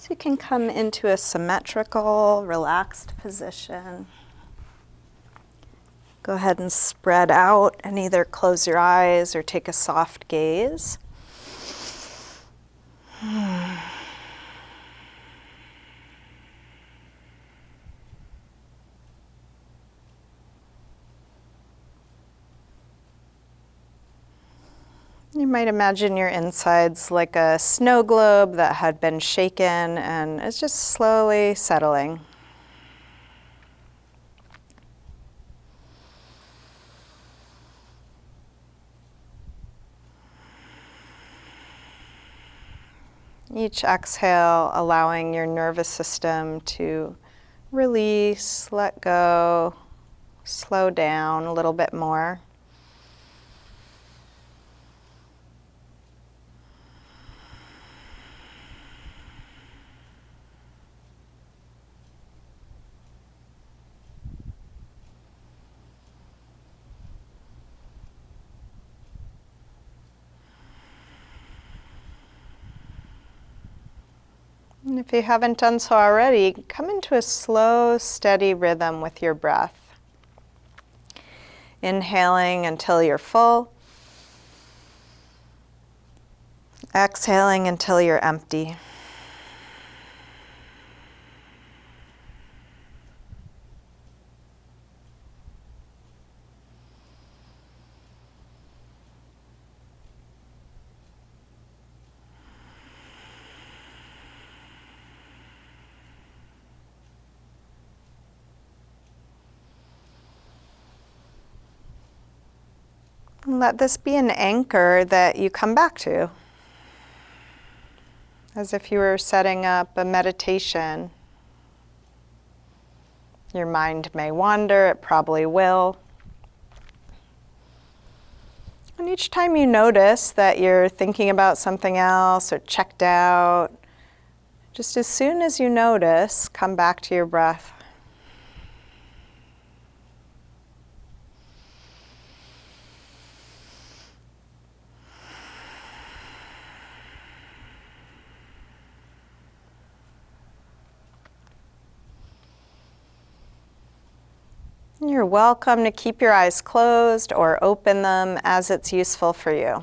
So you can come into a symmetrical, relaxed position. Go ahead and spread out and either close your eyes or take a soft gaze. You might imagine your insides like a snow globe that had been shaken and is just slowly settling. Each exhale, allowing your nervous system to release, let go, slow down a little bit more. And if you haven't done so already, come into a slow, steady rhythm with your breath. Inhaling until you're full. Exhaling until you're empty. And let this be an anchor that you come back to, as if you were setting up a meditation. Your mind may wander, it probably will. And each time you notice that you're thinking about something else or checked out, just as soon as you notice, come back to your breath. You're welcome to keep your eyes closed or open them as it's useful for you.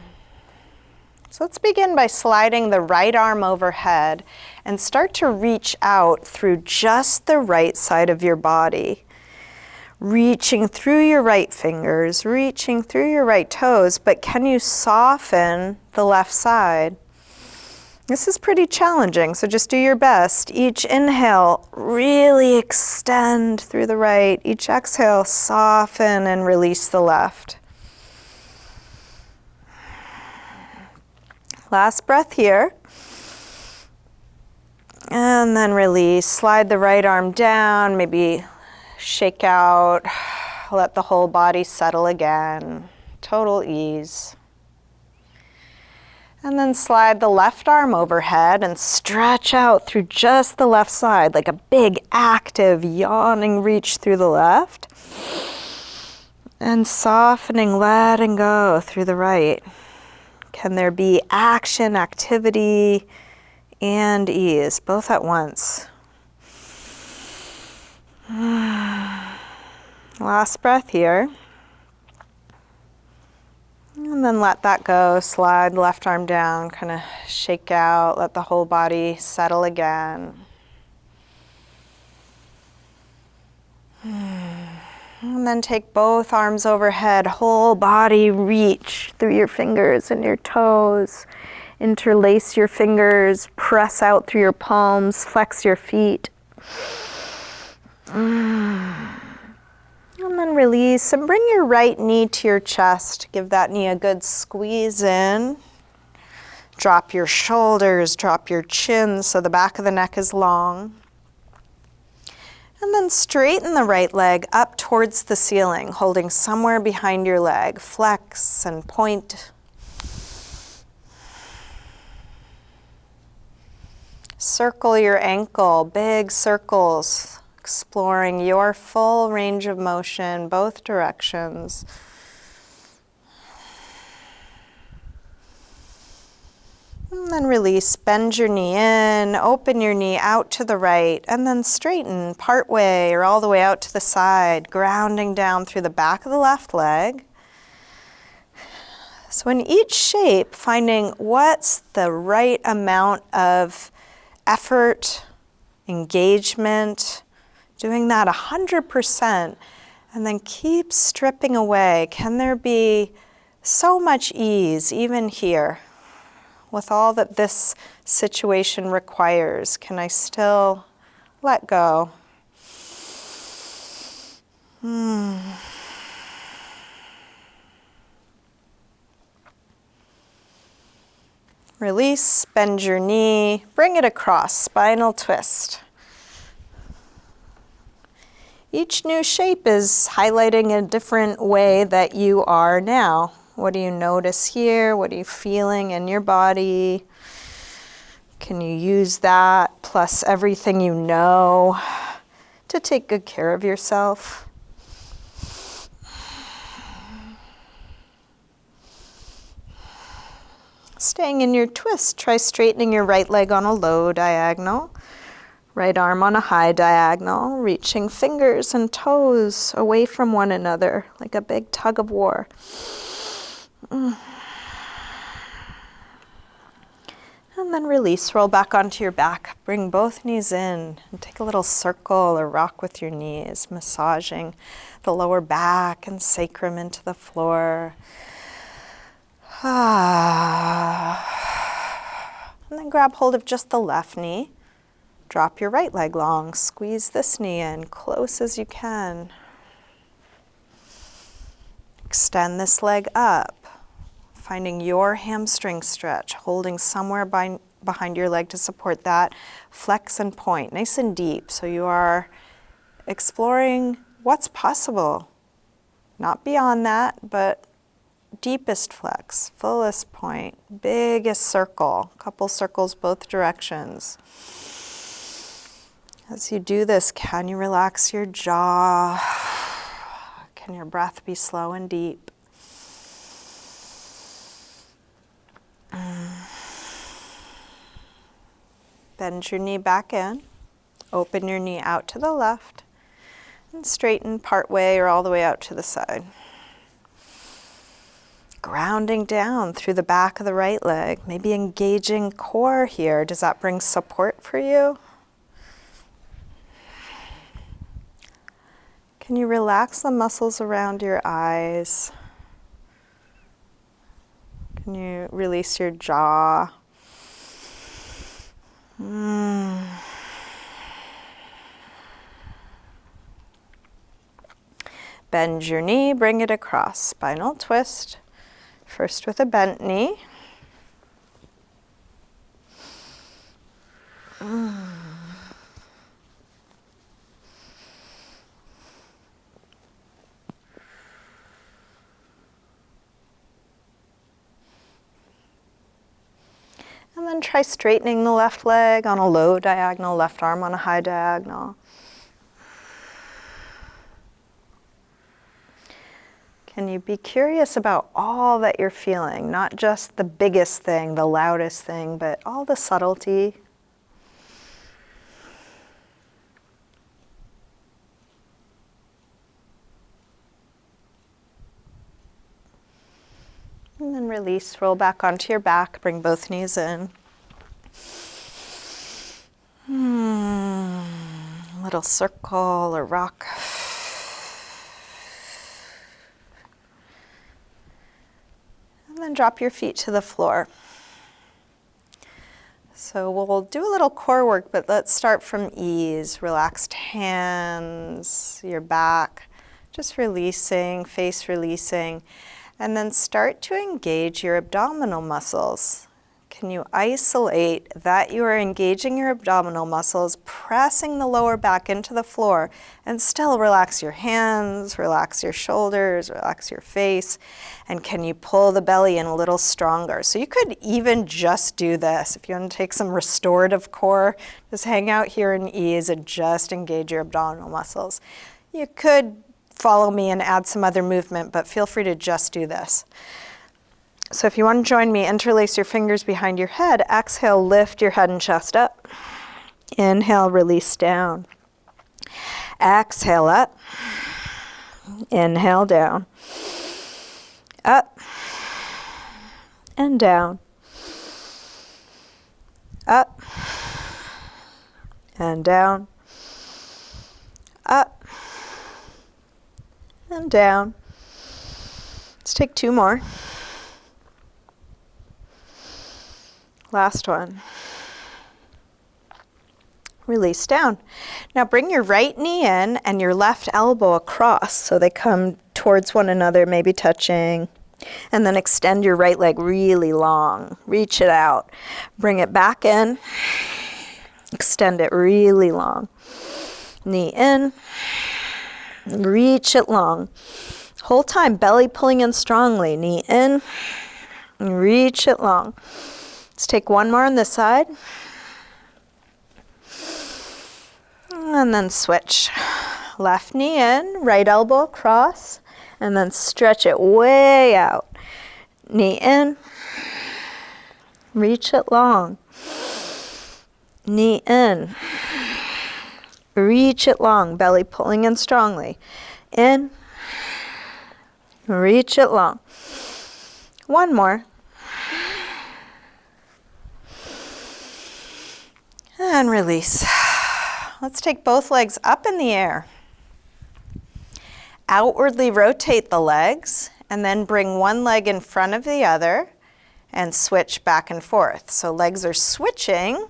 So let's begin by sliding the right arm overhead and start to reach out through just the right side of your body. Reaching through your right fingers, reaching through your right toes, but can you soften the left side? This is pretty challenging, so just do your best. Each inhale, really extend through the right. Each exhale, soften and release the left. Last breath here. And then release. Slide the right arm down, maybe shake out. Let the whole body settle again. Total ease. And then slide the left arm overhead and stretch out through just the left side, like a big, active, yawning reach through the left. And softening, letting go through the right. Can there be action, activity, and ease, both at once? Last breath here. And then let that go, slide the left arm down, kind of shake out, let the whole body settle again. And then take both arms overhead, whole body reach through your fingers and your toes. Interlace your fingers, press out through your palms, flex your feet. And then release and bring your right knee to your chest. Give that knee a good squeeze in. Drop your shoulders, drop your chin so the back of the neck is long. And then straighten the right leg up towards the ceiling, holding somewhere behind your leg. Flex and point. Circle your ankle, big circles, exploring your full range of motion, both directions. And then release, bend your knee in, open your knee out to the right, and then straighten part way or all the way out to the side, grounding down through the back of the left leg. So in each shape, finding what's the right amount of effort, engagement, doing that 100%, and then keep stripping away. Can there be so much ease even here with all that this situation requires? Can I still let go? Release, bend your knee, bring it across, spinal twist. Each new shape is highlighting a different way that you are now. What do you notice here? What are you feeling in your body? Can you use that plus everything you know to take good care of yourself? Staying in your twist, try straightening your right leg on a low diagonal, right arm on a high diagonal, reaching fingers and toes away from one another like a big tug of war. And then release, roll back onto your back, bring both knees in, and take a little circle or rock with your knees, massaging the lower back and sacrum into the floor. And then grab hold of just the left knee. Drop your right leg long. Squeeze this knee in close as you can. Extend this leg up, finding your hamstring stretch, holding somewhere behind your leg to support that. Flex and point, nice and deep. So you are exploring what's possible. Not beyond that, but deepest flex, fullest point, biggest circle, couple circles both directions. As you do this, can you relax your jaw? Can your breath be slow and deep? Bend your knee back in, open your knee out to the left, and straighten part way or all the way out to the side. Grounding down through the back of the right leg, maybe engaging core here. Does that bring support for you? Can you relax the muscles around your eyes? Can you release your jaw? Bend your knee, bring it across, spinal twist. First with a bent knee. And then try straightening the left leg on a low diagonal, left arm on a high diagonal. Can you be curious about all that you're feeling, not just the biggest thing, the loudest thing, but all the subtlety? And then release, roll back onto your back, bring both knees in. Little circle or rock. And then drop your feet to the floor. So we'll do a little core work, but let's start from ease. Relaxed hands, your back, just releasing, face releasing. And then start to engage your abdominal muscles. Can you isolate that you are engaging your abdominal muscles, pressing the lower back into the floor, and still relax your hands, relax your shoulders, relax your face, and can you pull the belly in a little stronger? So you could even just do this. If you want to take some restorative core, just hang out here in ease and just engage your abdominal muscles. You could follow me and add some other movement, but feel free to just do this. So if you want to join me, interlace your fingers behind your head. Exhale, lift your head and chest up. Inhale, release down. Exhale, up. Inhale, down. Up and down. Up and down. Up and down. Let's take 2 more. Last one. Release down. Now bring your right knee in and your left elbow across so they come towards one another, maybe touching. And then extend your right leg really long. Reach it out. Bring it back in. Extend it really long. Knee in. Reach it long. Whole time, belly pulling in strongly. Knee in. Reach it long. Let's take 1 more on this side. And then switch. Left knee in, right elbow across, and then stretch it way out. Knee in, reach it long. Knee in, reach it long, belly pulling in strongly. In, reach it long. 1 more. And release. Let's take both legs up in the air. Outwardly rotate the legs and then bring one leg in front of the other and switch back and forth. So legs are switching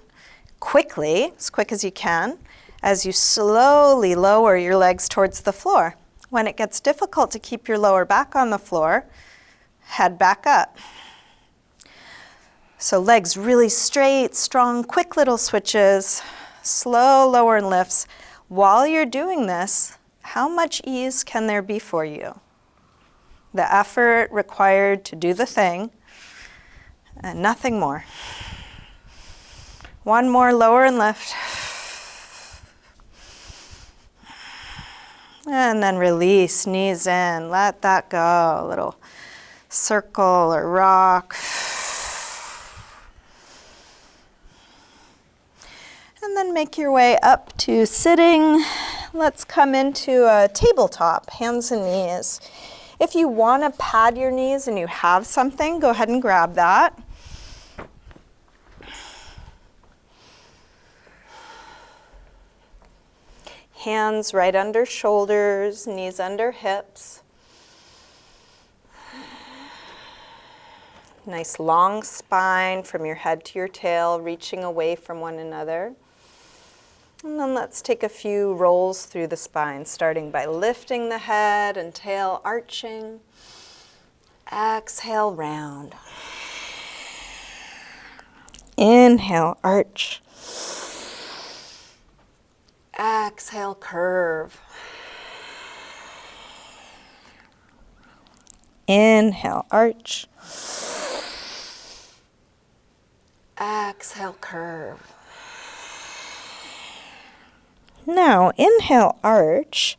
quickly, as quick as you can, as you slowly lower your legs towards the floor. When it gets difficult to keep your lower back on the floor, head back up. So legs really straight, strong, quick little switches. Slow lower and lifts. While you're doing this, how much ease can there be for you? The effort required to do the thing and nothing more. 1 more, lower and lift. And then release, knees in, let that go. A little circle or rock. And then make your way up to sitting. Let's come into a tabletop, hands and knees. If you want to pad your knees and you have something, go ahead and grab that. Hands right under shoulders, knees under hips. Nice long spine from your head to your tail, reaching away from one another. And then let's take a few rolls through the spine, starting by lifting the head and tail arching. Exhale, round. Inhale, arch. Exhale, curve. Inhale, arch. Exhale, curve. Now, inhale, arch.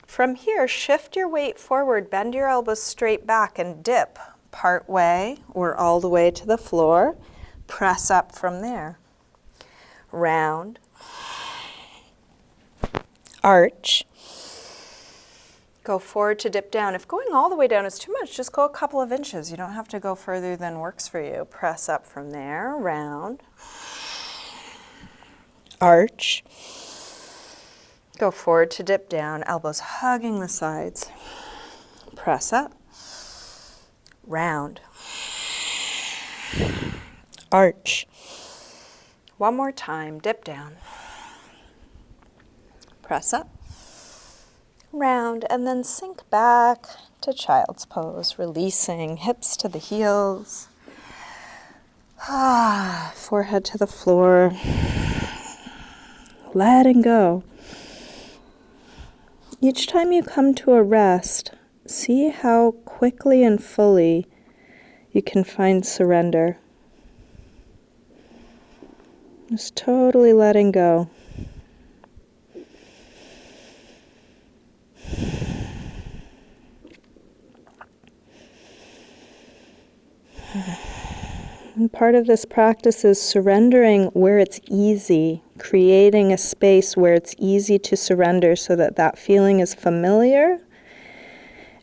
From here, shift your weight forward, bend your elbows straight back and dip part way or all the way to the floor. Press up from there. Round. Arch. Go forward to dip down. If going all the way down is too much, just go a couple of inches. You don't have to go further than works for you. Press up from there, round. Arch. Go forward to dip down, elbows hugging the sides. Press up, round. Arch. 1 more time, dip down. Press up, round, and then sink back to child's pose, releasing hips to the heels. Forehead to the floor. Letting go. Each time you come to a rest, see how quickly and fully you can find surrender. Just totally letting go. part of this practice is surrendering where it's easy, creating a space where it's easy to surrender so that that feeling is familiar,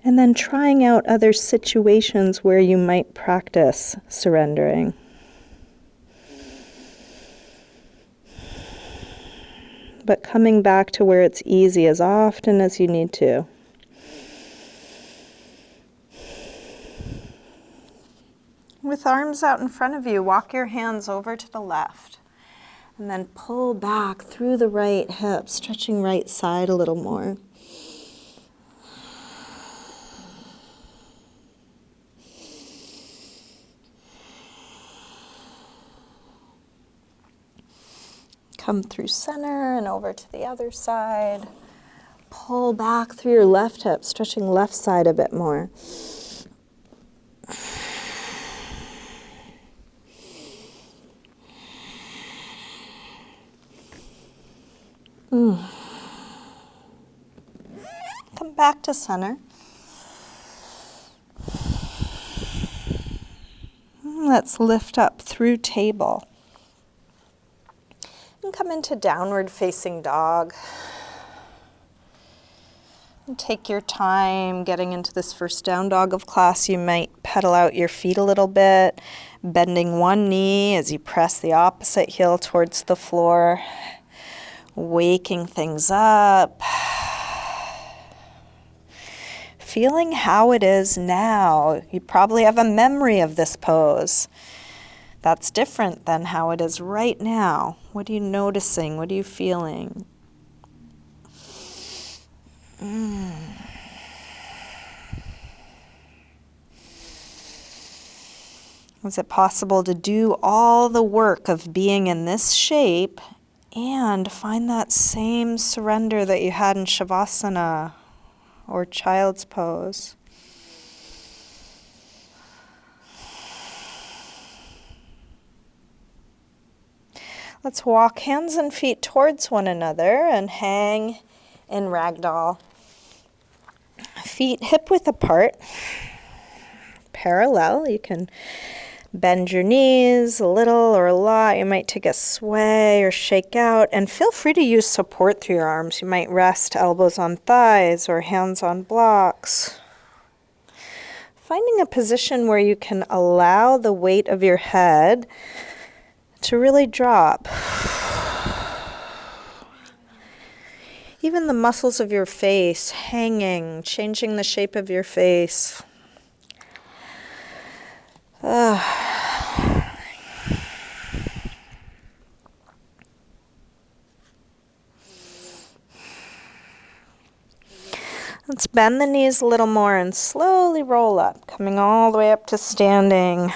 and then trying out other situations where you might practice surrendering. But coming back to where it's easy as often as you need to. With arms out in front of you, walk your hands over to the left. And then pull back through the right hip, stretching right side a little more. Come through center and over to the other side. Pull back through your left hip, stretching left side a bit more. Come back to center. Let's lift up through table. And come into downward facing dog. And take your time getting into this first down dog of class. You might pedal out your feet a little bit, bending one knee as you press the opposite heel towards the floor, waking things up. Feeling how it is now. You probably have a memory of this pose. That's different than how it is right now. What are you noticing? What are you feeling? Is it possible to do all the work of being in this shape and find that same surrender that you had in Shavasana or child's pose? Let's walk hands and feet towards one another and hang in ragdoll. Feet hip-width apart, parallel. You can bend your knees a little or a lot. You might take a sway or shake out, and feel free to use support through your arms. You might rest elbows on thighs or hands on blocks. Finding a position where you can allow the weight of your head to really drop. Even the muscles of your face hanging, changing the shape of your face. Let's bend the knees a little more and slowly roll up, coming all the way up to standing.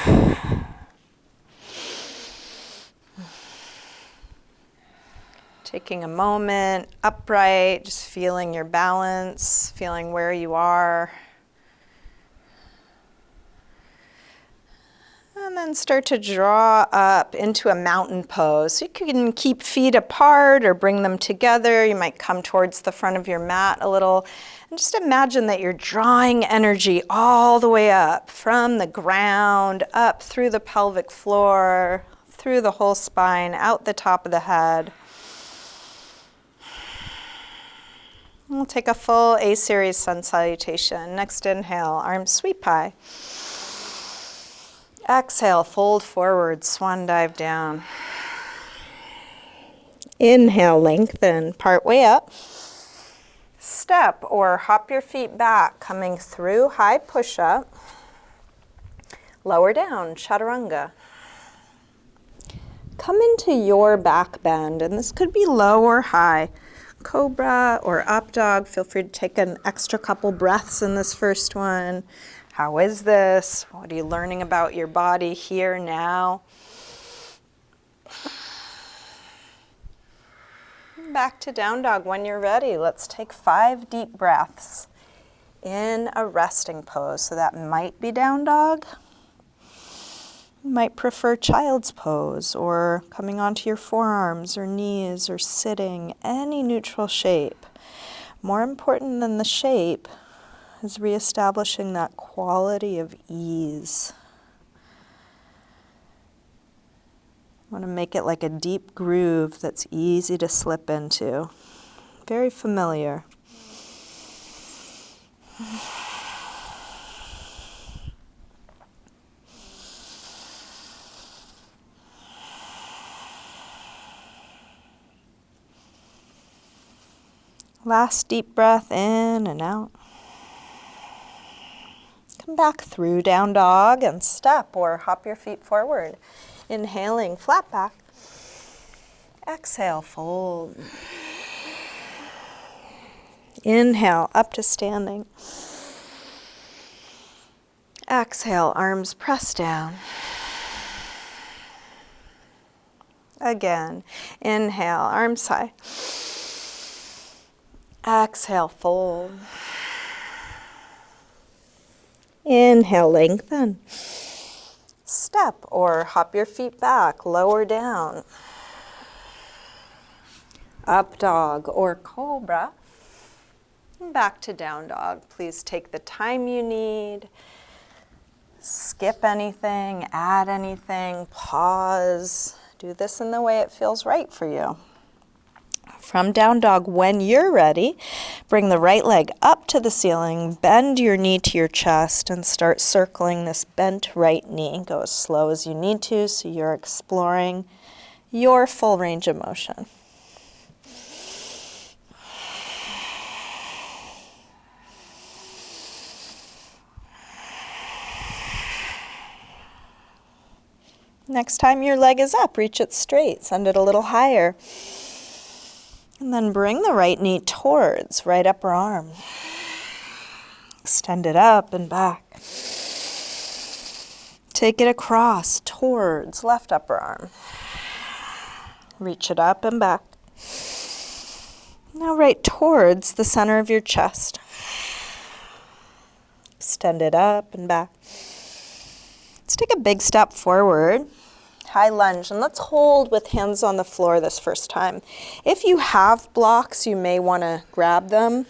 Taking a moment, upright, just feeling your balance, feeling where you are. And then start to draw up into a mountain pose. You can keep feet apart or bring them together. You might come towards the front of your mat a little. And just imagine that you're drawing energy all the way up from the ground, up through the pelvic floor, through the whole spine, out the top of the head. We'll take a full A-series sun salutation. Next inhale, arms sweep high. Exhale, fold forward, swan dive down. Inhale, lengthen, part way up. Step or hop your feet back, coming through high push-up. Lower down, chaturanga. Come into your back bend, and this could be low or high. Cobra or up dog. Feel free to take an extra couple breaths in this first one. How is this? What are you learning about your body here now? Back to down dog when you're ready. Let's take 5 deep breaths in a resting pose. So that might be down dog. You might prefer child's pose or coming onto your forearms or knees or sitting, any neutral shape. More important than the shape is reestablishing that quality of ease. Want to make it like a deep groove that's easy to slip into. Very familiar. Last deep breath in and out. Come back through down dog and step or hop your feet forward. Inhaling, flat back. Exhale, fold. Inhale, up to standing. Exhale, arms press down. Again, inhale, arms high. Exhale, fold. Inhale, lengthen. Step or hop your feet back, lower down. Up dog or cobra. And back to down dog. Please take the time you need. Skip anything, add anything, pause. Do this in the way it feels right for you. From down dog, when you're ready, bring the right leg up to the ceiling, bend your knee to your chest, and start circling this bent right knee. Go as slow as you need to so you're exploring your full range of motion. Next time your leg is up, reach it straight, send it a little higher. And then bring the right knee towards right upper arm. Extend it up and back. Take it across towards left upper arm. Reach it up and back. Now right towards the center of your chest. Extend it up and back. Let's take a big step forward. High lunge, and let's hold with hands on the floor this first time. If you have blocks, you may want to grab them.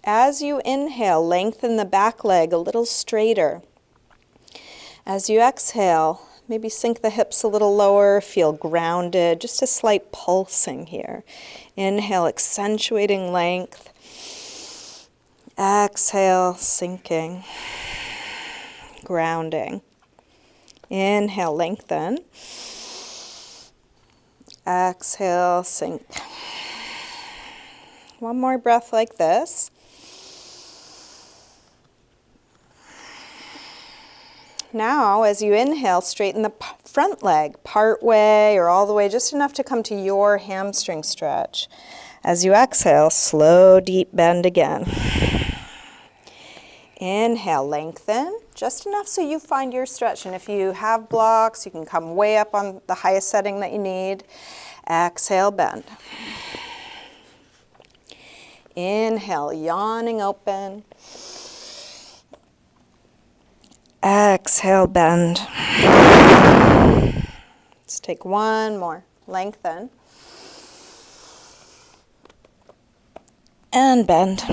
As you inhale, lengthen the back leg a little straighter. As you exhale, maybe sink the hips a little lower, feel grounded, just a slight pulsing here. Inhale, accentuating length. Exhale, sinking. Grounding. Inhale, lengthen. Exhale, sink. One more breath like this. Now, as you inhale, straighten the front leg part way or all the way, just enough to come to your hamstring stretch. As you exhale, slow, deep bend again. Inhale, lengthen. Just enough so you find your stretch. And if you have blocks, you can come way up on the highest setting that you need. Exhale, bend. Inhale, yawning open. Exhale, bend. Let's take one more. Lengthen. And bend.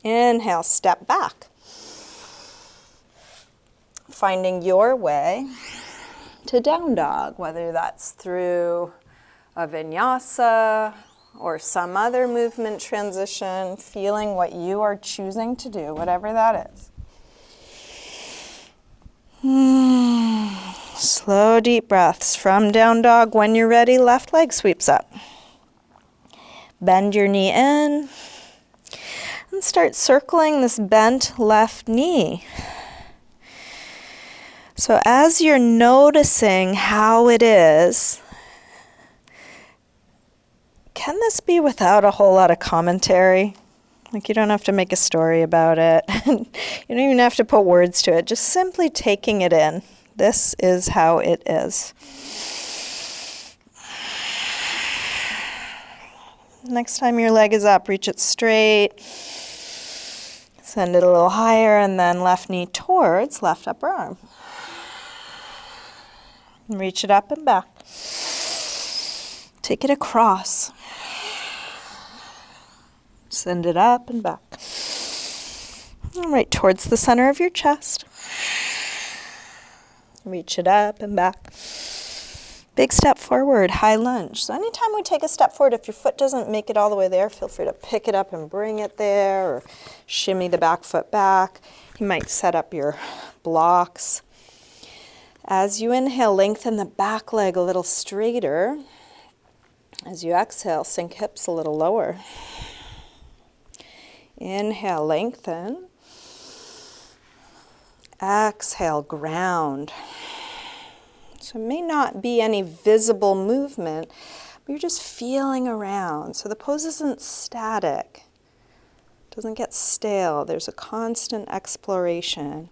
Inhale, step back. Finding your way to down dog, whether that's through a vinyasa or some other movement transition, feeling what you are choosing to do, whatever that is. Slow, deep breaths. From down dog, when you're ready, left leg sweeps up. Bend your knee in and start circling this bent left knee. So as you're noticing how it is, can this be without a whole lot of commentary? Like, you don't have to make a story about it. You don't even have to put words to it. Just simply taking it in. This is how it is. Next time your leg is up, reach it straight. Send it a little higher, and then left knee towards left upper arm. Reach it up and back. Take it across. Send it up and back. All right, towards the center of your chest. Reach it up and back. Big step forward, high lunge. So anytime we take a step forward, if your foot doesn't make it all the way there, feel free to pick it up and bring it there, or shimmy the back foot back. You might set up your blocks. As you inhale, lengthen the back leg a little straighter. As you exhale, sink hips a little lower. Inhale, lengthen. Exhale, ground. So it may not be any visible movement, but you're just feeling around. So the pose isn't static. It doesn't get stale. There's a constant exploration.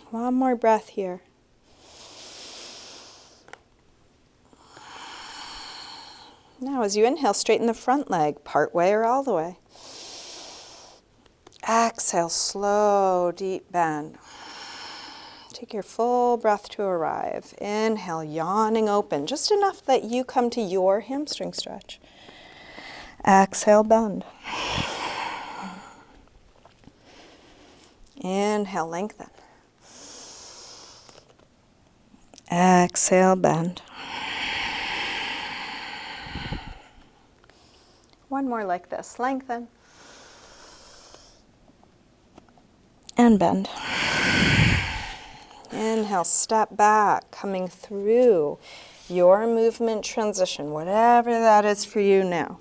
One more breath here. Now as you inhale, straighten the front leg, part way or all the way. Exhale, slow, deep bend. Take your full breath to arrive. Inhale, yawning open, just enough that you come to your hamstring stretch. Exhale, bend. Inhale, lengthen. Exhale, bend. One more like this, lengthen. And bend. Inhale, step back, coming through your movement transition, whatever that is for you now.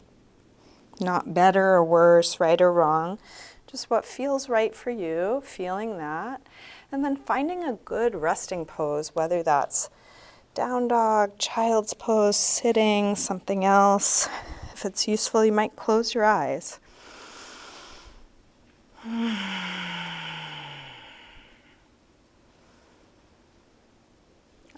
Not better or worse, right or wrong, just what feels right for you, feeling that. And then finding a good resting pose, whether that's down dog, child's pose, sitting, something else. If it's useful, you might close your eyes.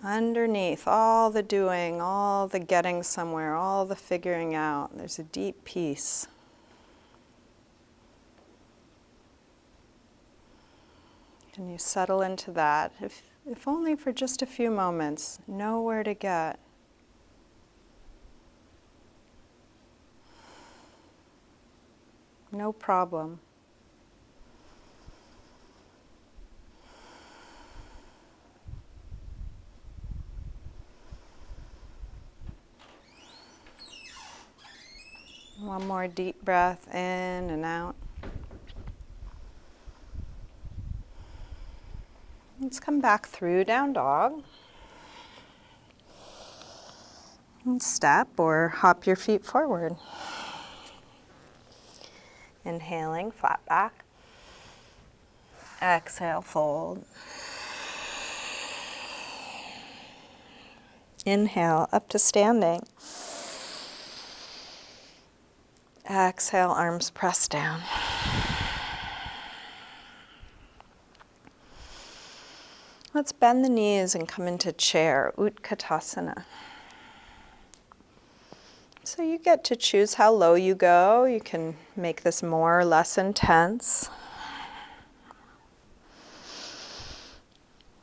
Underneath all the doing, all the getting somewhere, all the figuring out, there's a deep peace. Can you settle into that? If only for just a few moments, know where to get. No problem. One more deep breath in and out. Let's come back through down dog. And step or hop your feet forward. Inhaling, flat back. Exhale, fold. Inhale, up to standing. Exhale, arms pressed down. Let's bend the knees and come into chair, Utkatasana. So you get to choose how low you go. You can make this more or less intense.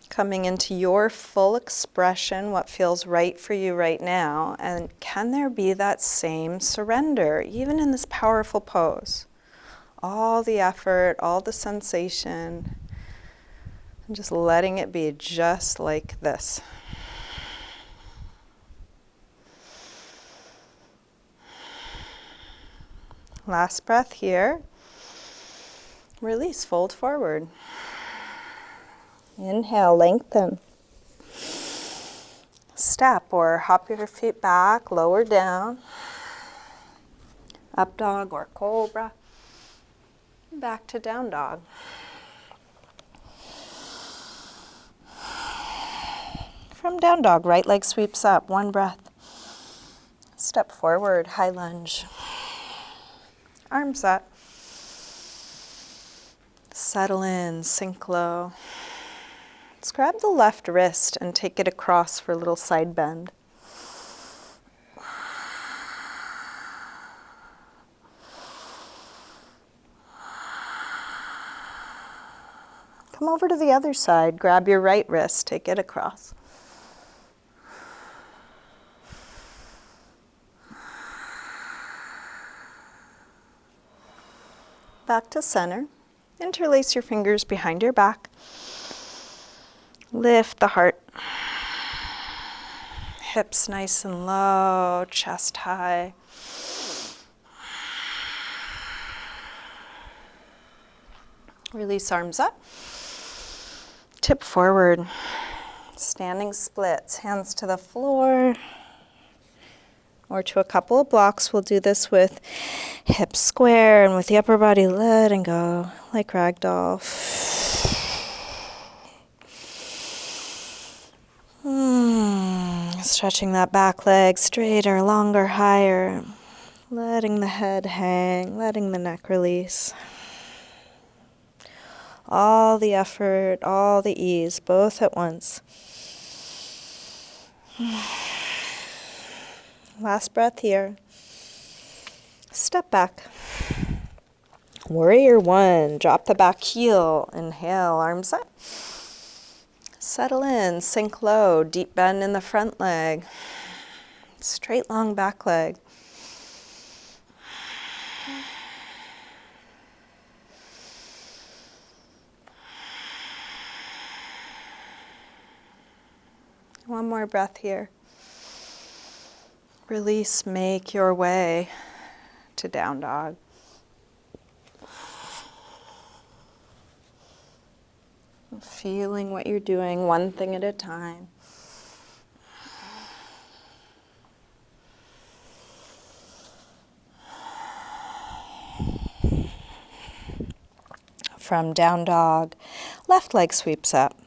Coming into your full expression, what feels right for you right now, and can there be that same surrender, even in this powerful pose? All the effort, all the sensation, and just letting it be just like this. Last breath here. Release, fold forward. Inhale, lengthen. Step or hop your feet back, lower down. Up dog or cobra. Back to down dog. From down dog, right leg sweeps up, one breath. Step forward, high lunge. Arms up. Settle in, sink low. Let's grab the left wrist and take it across for a little side bend. Come over to the other side, grab your right wrist, take it across. Back to center. Interlace your fingers behind your back. Lift the heart. Hips nice and low, chest high. Release arms up. Tip forward. Standing splits, hands to the floor or to a couple of blocks. We'll do this with hips square and with the upper body letting go like ragdoll. Stretching that back leg straighter, longer, higher. Letting the head hang, letting the neck release. All the effort, all the ease, both at once. Last breath here. Step back. Warrior one. Drop the back heel. Inhale, arms up. Settle in, sink low, deep bend in the front leg. Straight long back leg. One more breath here. Release, make your way to down dog. Feeling what you're doing, one thing at a time. From down dog, left leg sweeps up.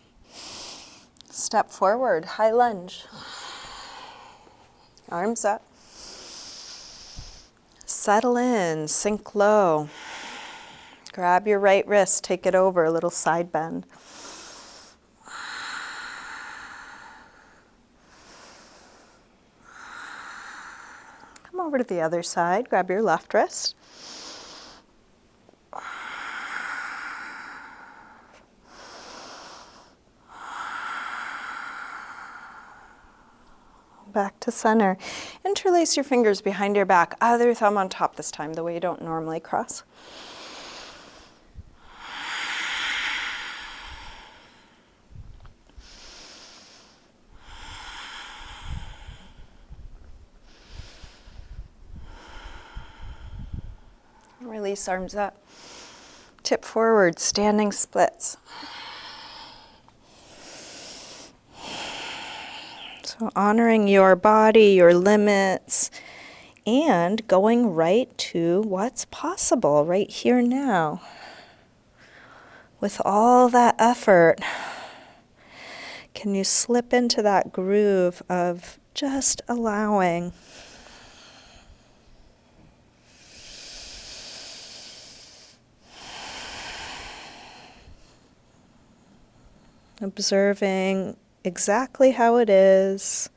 Step forward, high lunge. Arms up. Settle in, sink low. Grab your right wrist, take it over, a little side bend. Come over to the other side, grab your left wrist. Back to center. Interlace your fingers behind your back. Other thumb on top this time, the way you don't normally cross. Release arms up. Tip forward, standing splits. So honoring your body, your limits, and going right to what's possible right here now. With all that effort, can you slip into that groove of just allowing? Observing exactly how it is,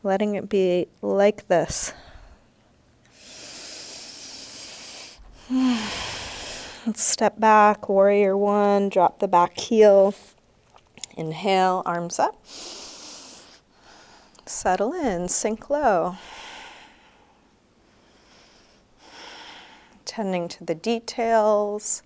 letting it be like this. Let's step back, warrior one, drop the back heel. Inhale, arms up. Settle in, sink low. Tending to the details.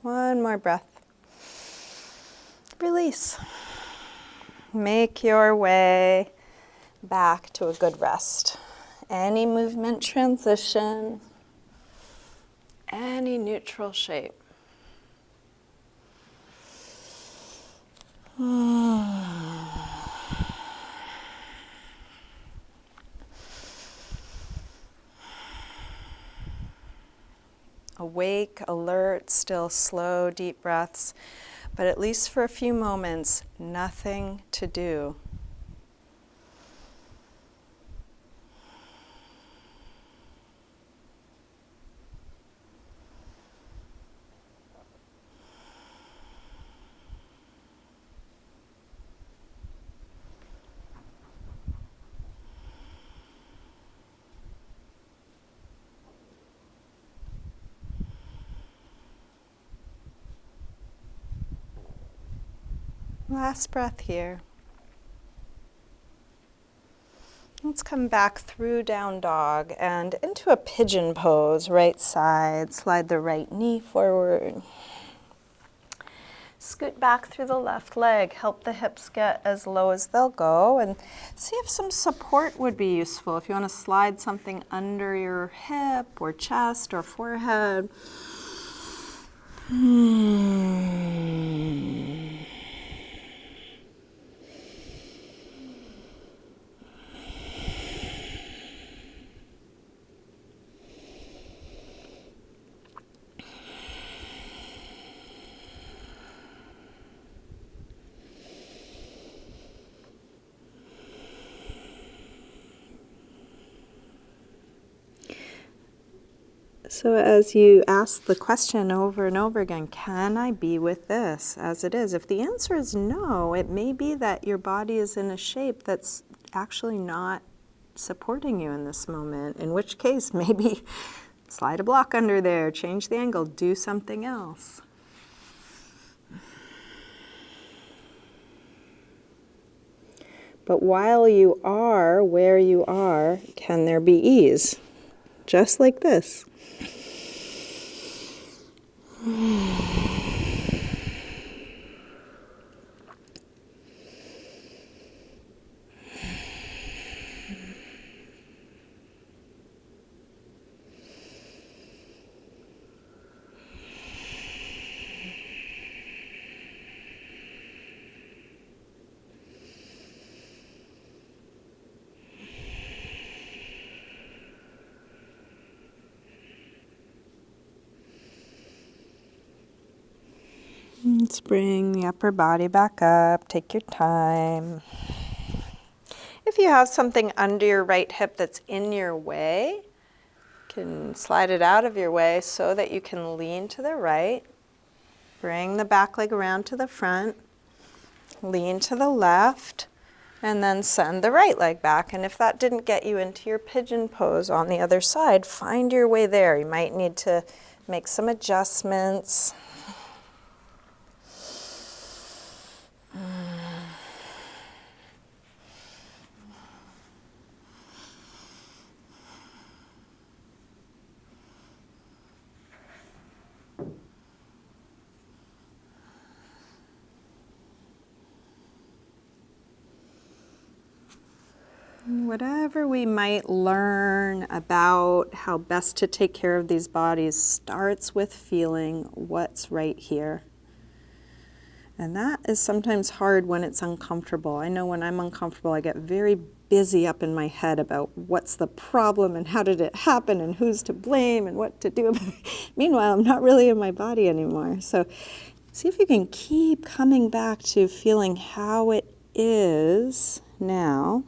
One more breath. Release. Make your way back to a good rest. Any movement transition, any neutral shape. Awake, alert, still slow, deep breaths, but at least for a few moments, nothing to do. Last breath here. Let's come back through down dog and into a pigeon pose, right side. Slide the right knee forward. Scoot back through the left leg. Help the hips get as low as they'll go, and see if some support would be useful. If you want to slide something under your hip or chest or forehead. So as you ask the question over and over again, can I be with this as it is? If the answer is no, it may be that your body is in a shape that's actually not supporting you in this moment, in which case maybe slide a block under there, change the angle, do something else. But while you are where you are, can there be ease? Just like this. Let's bring the upper body back up. Take your time. If you have something under your right hip that's in your way, you can slide it out of your way so that you can lean to the right. Bring the back leg around to the front. Lean to the left. And then send the right leg back. And if that didn't get you into your pigeon pose on the other side, find your way there. You might need to make some adjustments. Whatever we might learn about how best to take care of these bodies starts with feeling what's right here. And that is sometimes hard when it's uncomfortable. I know when I'm uncomfortable, I get very busy up in my head about what's the problem and how did it happen and who's to blame and what to do. Meanwhile, I'm not really in my body anymore. So see if you can keep coming back to feeling how it is now.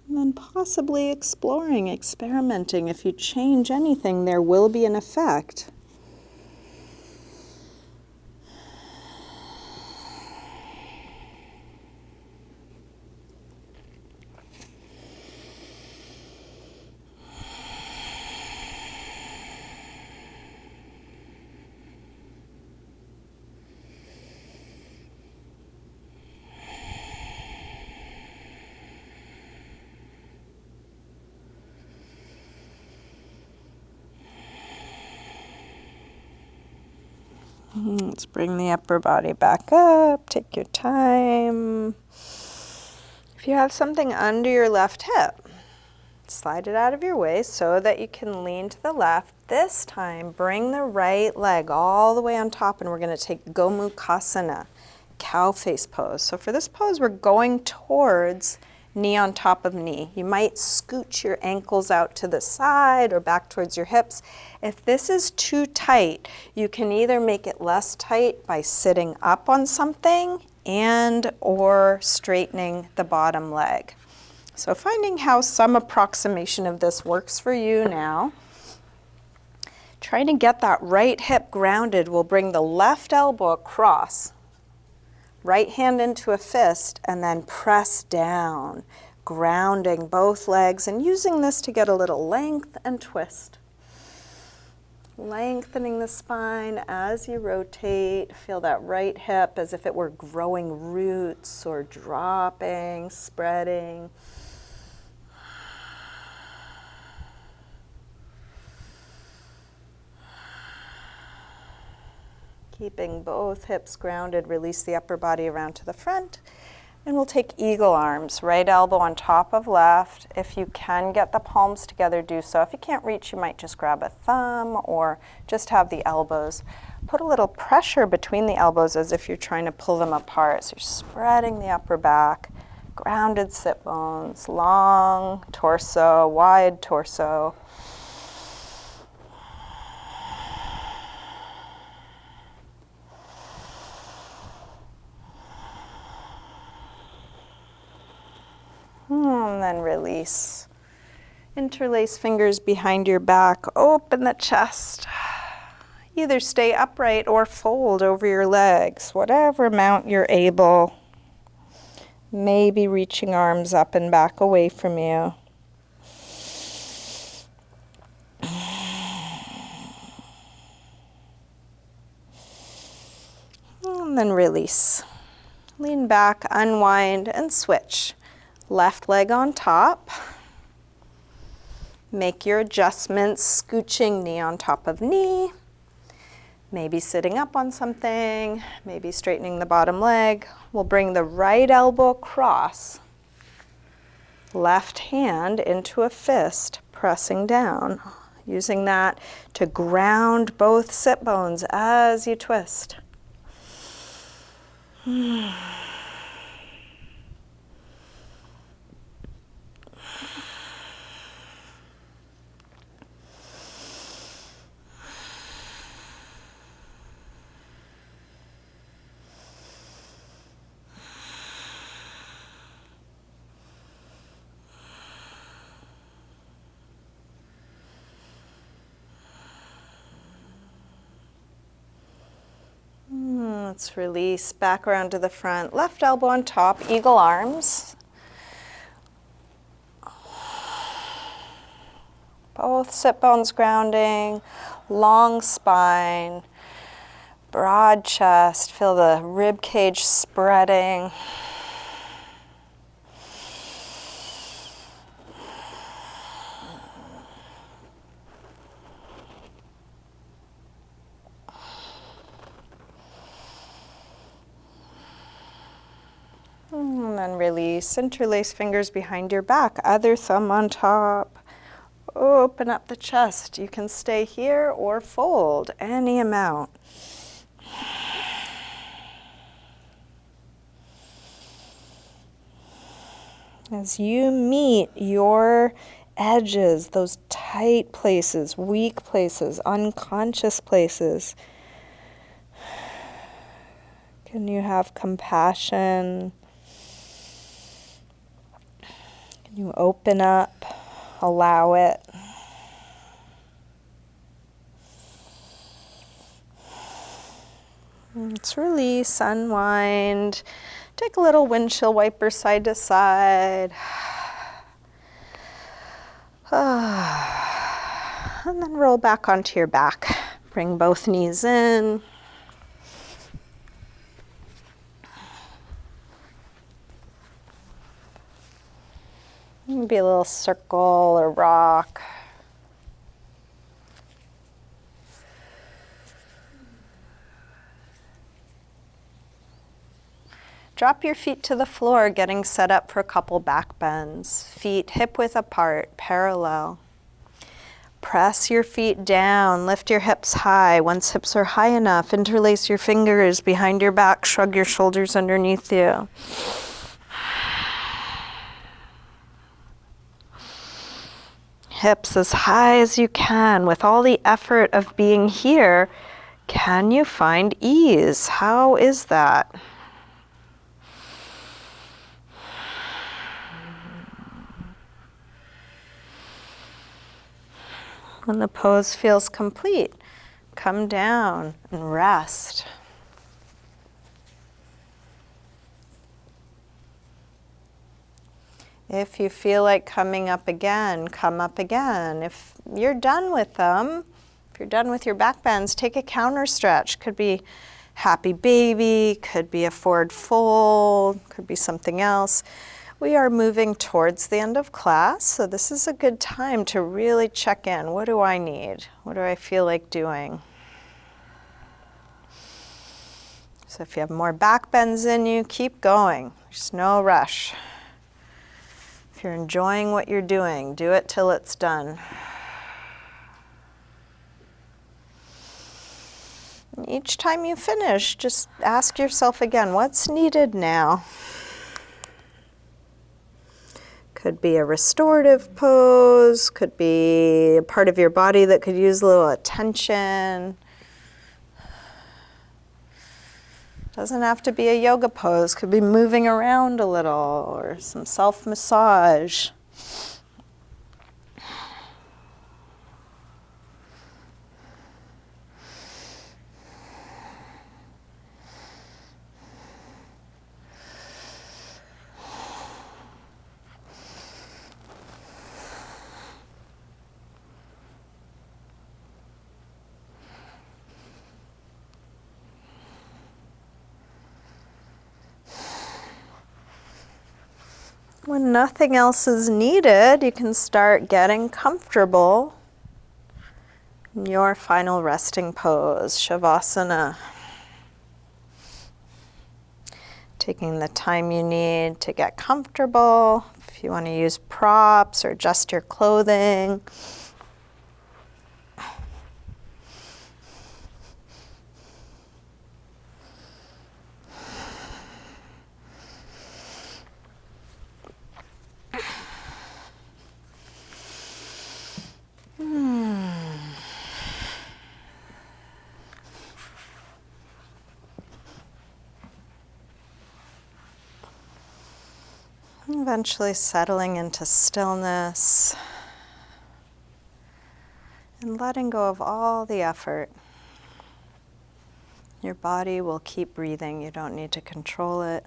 And then possibly exploring, experimenting. If you change anything, there will be an effect. Let's bring the upper body back up. Take your time. If you have something under your left hip, slide it out of your way so that you can lean to the left. This time, bring the right leg all the way on top, and we're going to take Gomukasana, cow face pose. So for this pose, we're going towards knee on top of knee. You might scooch your ankles out to the side or back towards your hips. If this is too tight, you can either make it less tight by sitting up on something and or straightening the bottom leg. So finding how some approximation of this works for you now. Trying to get that right hip grounded will bring the left elbow across. Right hand into a fist and then press down, grounding both legs and using this to get a little length and twist. Lengthening the spine as you rotate. Feel that right hip as if it were growing roots or dropping, spreading. Keeping both hips grounded, release the upper body around to the front. And we'll take eagle arms, right elbow on top of left. If you can get the palms together, do so. If you can't reach, you might just grab a thumb or just have the elbows. Put a little pressure between the elbows as if you're trying to pull them apart. So you're spreading the upper back, grounded sit bones, long torso, wide torso. And then release. Interlace fingers behind your back. Open the chest. Either stay upright or fold over your legs, whatever amount you're able. Maybe reaching arms up and back away from you. And then release. Lean back, unwind, and switch. Left leg on top. Make your adjustments, scooching knee on top of knee. Maybe sitting up on something, maybe straightening the bottom leg. We'll bring the right elbow across. Left hand into a fist, pressing down. Using that to ground both sit bones as you twist. Let's release, back around to the front. Left elbow on top, eagle arms. Both sit bones grounding, long spine, broad chest. Feel the rib cage spreading. And then release, interlace fingers behind your back, other thumb on top. Open up the chest. You can stay here or fold any amount. As you meet your edges, those tight places, weak places, unconscious places, can you have compassion? Can you open up, allow it? Let's release, unwind. Take a little windshield wiper side to side. And then roll back onto your back. Bring both knees in. Maybe a little circle or rock. Drop your feet to the floor, getting set up for a couple back bends. Feet hip width apart, parallel. Press your feet down, lift your hips high. Once hips are high enough, interlace your fingers behind your back, shrug your shoulders underneath you. Hips as high as you can. With all the effort of being here, can you find ease? How is that? When the pose feels complete, come down and rest. If you feel like coming up again, come up again. If you're done with them, if you're done with your back bends, take a counter stretch. Could be happy baby, could be a forward fold, could be something else. We are moving towards the end of class, so this is a good time to really check in. What do I need? What do I feel like doing? So if you have more back bends in you, keep going. There's no rush. If you're enjoying what you're doing, do it till it's done. And each time you finish, just ask yourself again, what's needed now? Could be a restorative pose, could be a part of your body that could use a little attention. Doesn't have to be a yoga pose, could be moving around a little or some self-massage. When nothing else is needed, you can start getting comfortable in your final resting pose, Shavasana. Taking the time you need to get comfortable. If you want to use props or adjust your clothing. Eventually settling into stillness and letting go of all the effort. Your body will keep breathing. You don't need to control it.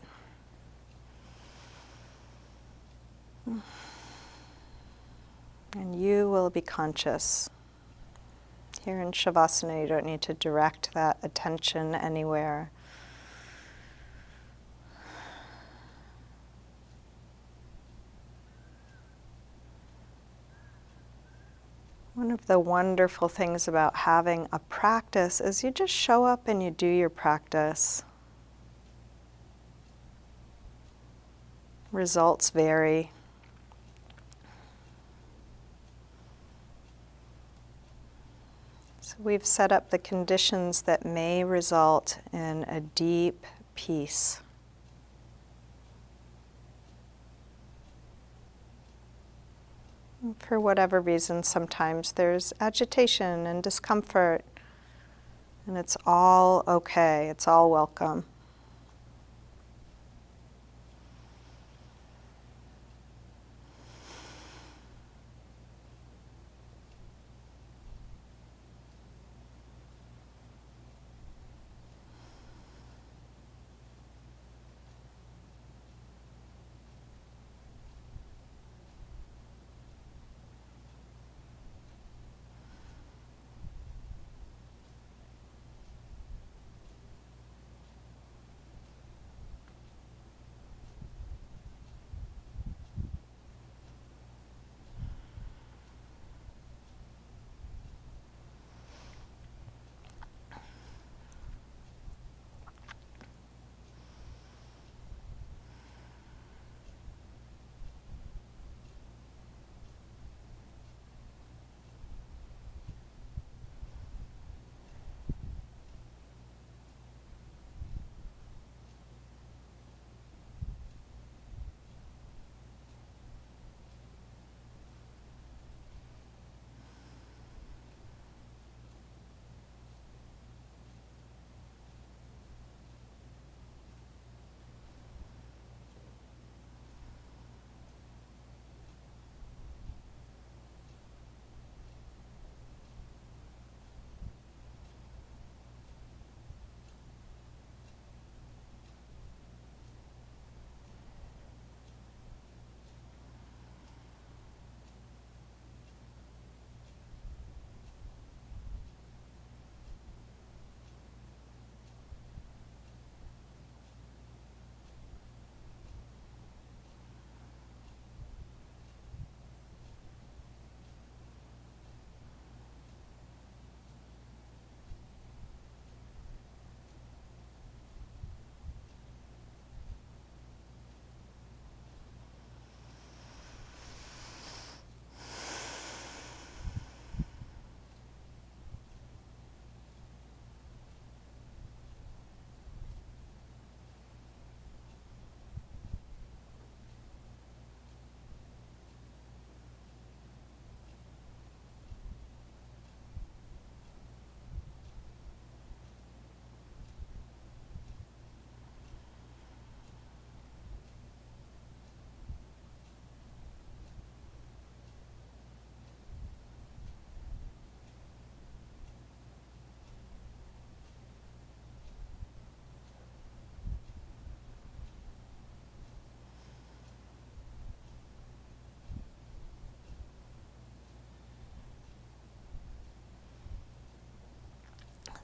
And you will be conscious. Here in Shavasana, you don't need to direct that attention anywhere. One of the wonderful things about having a practice is you just show up and you do your practice. Results vary. So we've set up the conditions that may result in a deep peace. For whatever reason, sometimes there's agitation and discomfort, and it's all okay, it's all welcome.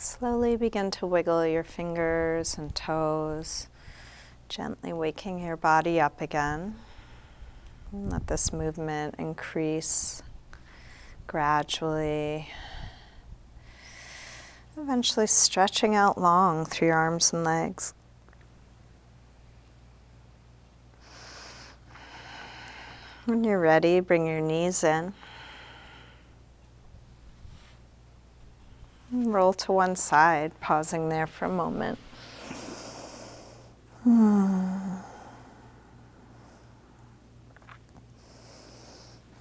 Slowly begin to wiggle your fingers and toes, gently waking your body up again. And let this movement increase gradually, eventually stretching out long through your arms and legs. When you're ready, bring your knees in. And roll to one side, pausing there for a moment.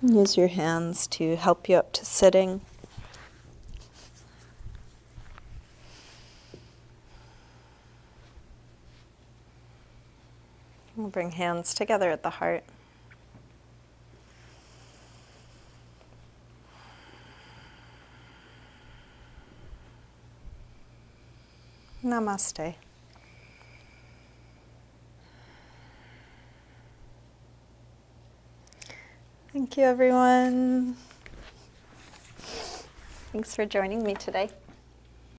Use your hands to help you up to sitting. We'll bring hands together at the heart. Namaste. Thank you, everyone. Thanks for joining me today.